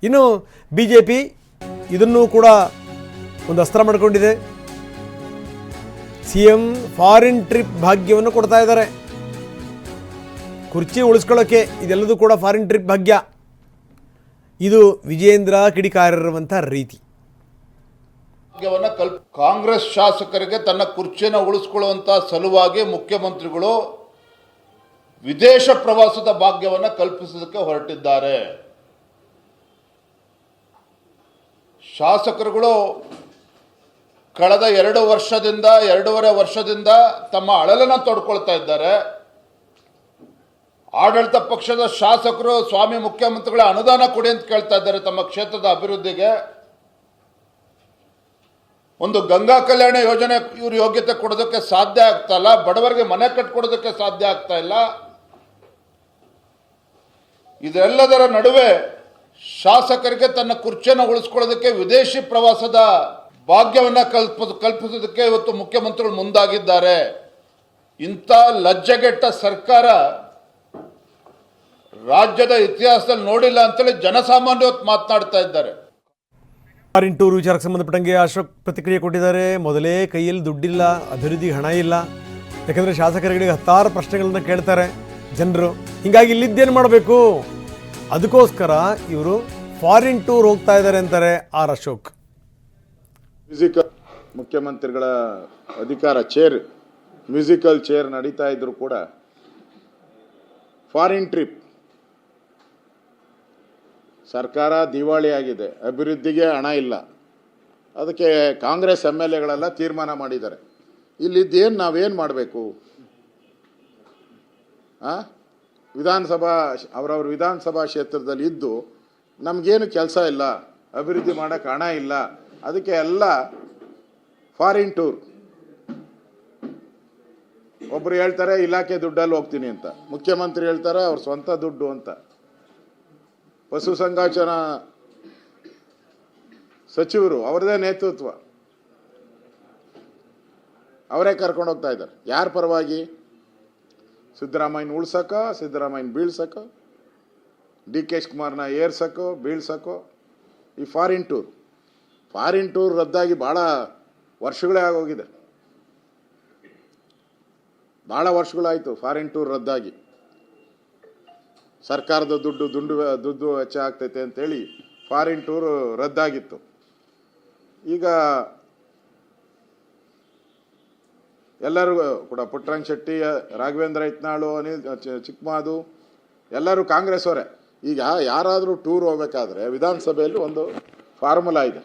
ಇನ್ನು BJP ಇದನ್ನು ಕೂಡ ಒಂದು ಅಸ್ತ್ರ ಮಾಡಿಕೊಂಡಿದೆ. CM ಫಾರಿನ್ ಟ್ರಿಪ್ ಭಾಗ್ಯವನ್ನು ಕೊಡ್ತಾ ಇದ್ದಾರೆ. ಕುರ್ಚಿ ಉಳಿಸ್ಕೊಳ್ಳೋಕ್ಕೆ ಇದೆಲ್ಲದೂ ಕೂಡ ಫಾರಿನ್ ಟ್ರಿಪ್ ಭಾಗ್ಯ. ಇದು ವಿಜೇಂದ್ರ ಕಿಡಿಕಾರರುವಂಥ ರೀತಿ. ಕಾಂಗ್ರೆಸ್ ಶಾಸಕರಿಗೆ ತನ್ನ ಕುರ್ಚಿಯನ್ನು ಉಳಿಸ್ಕೊಳ್ಳುವಂತ ಸಲುವಾಗಿ ಮುಖ್ಯಮಂತ್ರಿಗಳು ವಿದೇಶ ಪ್ರವಾಸದ ಭಾಗ್ಯವನ್ನು ಕಲ್ಪಿಸೋದಕ್ಕೆ ಹೊರಟಿದ್ದಾರೆ. ಶಾಸಕರುಗಳು ಕಳೆದ 2.5 ವರ್ಷದಿಂದ ತಮ್ಮ ಅಳಲನ್ನು ತೋಡ್ಕೊಳ್ತಾ ಇದ್ದಾರೆ. ಆಡಳಿತ ಪಕ್ಷದ ಶಾಸಕರು ಸ್ವಾಮಿ ಮುಖ್ಯಮಂತ್ರಿಗಳ ಅನುದಾನ ಕೊಡಿ ಅಂತ ಕೇಳ್ತಾ ಇದ್ದಾರೆ ತಮ್ಮ ಕ್ಷೇತ್ರದ ಅಭಿವೃದ್ಧಿಗೆ. ಒಂದು ಗಂಗಾ ಕಲ್ಯಾಣ ಯೋಜನೆ ಇವರು ಯೋಗ್ಯತೆ ಕೊಡೋದಕ್ಕೆ ಸಾಧ್ಯ ಆಗ್ತಾ ಇಲ್ಲ. ಬಡವರಿಗೆ ಮನೆ ಕಟ್ಕೊಡೋದಕ್ಕೆ ಸಾಧ್ಯ ಆಗ್ತಾ ಇಲ್ಲ. ಇದೆಲ್ಲದರ ನಡುವೆ ಶಾಸಕರಿಗೆ ತನ್ನ ಕುರ್ಚಿಯನ್ನು ಉಳಿಸ್ಕೊಳ್ಳೋದಕ್ಕೆ ವಿದೇಶಿ ಪ್ರವಾಸದ ಭಾಗ್ಯವನ್ನು ಕಲ್ಪಿಸೋದಕ್ಕೆ ಇವತ್ತು ಮುಖ್ಯಮಂತ್ರಿಗಳು ಮುಂದಾಗಿದ್ದಾರೆ. ಇಂಥ ಲಜ್ಜೆಗೆಟ್ಟ ಸರ್ಕಾರ ರಾಜ್ಯದ ಇತಿಹಾಸದಲ್ಲಿ ನೋಡಿಲ್ಲ ಅಂತೇಳಿ ಜನಸಾಮಾನ್ಯ ಮಾತನಾಡ್ತಾ ಇದ್ದಾರೆ. ಫಾರಿನ್ ಟೂರ್ ವಿಚಾರಕ್ಕೆ ಸಂಬಂಧಪಟ್ಟಂಗೆ ಅಶೋಕ್ ಪ್ರತಿಕ್ರಿಯೆ ಕೊಟ್ಟಿದ್ದಾರೆ. ಮೊದಲೇ ಕೈಯಲ್ಲಿ ದುಡ್ಡಿಲ್ಲ, ಅಭಿವೃದ್ಧಿಗೆ ಹಣ ಇಲ್ಲ. ಯಾಕಂದರೆ ಶಾಸಕರುಗಳಿಗೆ 10 ಪ್ರಶ್ನೆಗಳನ್ನು ಕೇಳ್ತಾರೆ ಜನರು. ಹೀಗಾಗಿ ಇಲ್ಲಿದ್ದೇನು ಮಾಡಬೇಕು, ಅದಕ್ಕೋಸ್ಕರ ಇವರು ಫಾರಿನ್ ಟೂರ್ ಹೋಗ್ತಾ ಇದ್ದಾರೆ ಅಂತಾರೆ ಅಶೋಕ್. ಮ್ಯೂಸಿಕಲ್ ಮುಖ್ಯಮಂತ್ರಿಗಳ ಅಧಿಕಾರ ಮ್ಯೂಸಿಕಲ್ ಚೇರ್ ನಡೀತಾ ಇದ್ರು ಕೂಡ ಫಾರಿನ್ ಟ್ರಿಪ್ ಸರ್ಕಾರ ದಿವಾಳಿ ಆಗಿದೆ, ಅಭಿವೃದ್ಧಿಗೆ ಹಣ ಇಲ್ಲ. ಅದಕ್ಕೆ ಕಾಂಗ್ರೆಸ್ MLAಗಳೆಲ್ಲ ತೀರ್ಮಾನ ಮಾಡಿದ್ದಾರೆ. ಇಲ್ಲಿದ್ದೇನು ನಾವೇನು ಮಾಡಬೇಕು? ಅವರವ್ರ ವಿಧಾನಸಭಾ ಕ್ಷೇತ್ರದಲ್ಲಿ ಇದ್ದು ನಮಗೇನು ಕೆಲಸ ಇಲ್ಲ, ಅಭಿವೃದ್ಧಿ ಮಾಡೋಕ್ಕೆ ಹಣ ಇಲ್ಲ, ಅದಕ್ಕೆ ಎಲ್ಲ ಫಾರಿನ್ ಟೂರ್. ಒಬ್ಬರು ಹೇಳ್ತಾರೆ ಇಲಾಖೆ ದುಡ್ಡಲ್ಲಿ ಹೋಗ್ತೀನಿ ಅಂತ, ಮುಖ್ಯಮಂತ್ರಿ ಹೇಳ್ತಾರೆ ಅವ್ರ ಸ್ವಂತ ದುಡ್ಡು ಅಂತ. ಪಶುಸಂಗೋಪನಾ ಸಚಿವರು ಅವರದೇ ನೇತೃತ್ವ, ಅವರೇ ಕರ್ಕೊಂಡು ಹೋಗ್ತಾ ಇದ್ದಾರೆ. ಯಾರ ಪರವಾಗಿ? ಸಿದ್ದರಾಮಯ್ಯನ ಉಳ್ಸಕ್ಕ, ಸಿದ್ದರಾಮಯ್ಯನ ಬೀಳ್ಸಕ್ಕ, DK ಶಿವಕುಮಾರ್ನ ಏರ್ಸಕ್ಕೋ ಬೀಳ್ಸಕ್ಕೋ. ಈ ಫಾರಿನ್ ಟೂರ್ ರದ್ದಾಗಿ ಭಾಳ ವರ್ಷಗಳೇ ಆಗೋಗಿದೆ. ಭಾಳ ವರ್ಷಗಳಾಯಿತು ಫಾರಿನ್ ಟೂರ್ ರದ್ದಾಗಿ. ಸರ್ಕಾರದ ದುಡ್ಡು ವೆಚ್ಚ ಆಗ್ತೈತೆ ಅಂತೇಳಿ ಫಾರಿನ್ ಟೂರ್ ರದ್ದಾಗಿತ್ತು. ಈಗ ಎಲ್ಲರೂ ಕೂಡ ಪುಟ್ಟರಂಗ ಶೆಟ್ಟಿ, ರಾಘವೇಂದ್ರ ಇತ್ನಾಳು, ಅನಿಲ್ ಚಿಕ್ಕಮಾದು ಎಲ್ಲರೂ ಕಾಂಗ್ರೆಸ್ ಅವರೇ. ಈಗ ಯಾರಾದರೂ ಟೂರ್ ಹೋಗ್ಬೇಕಾದ್ರೆ ವಿಧಾನಸಭೆಯಲ್ಲಿ ಒಂದು ಫಾರ್ಮುಲಾ ಇದೆ.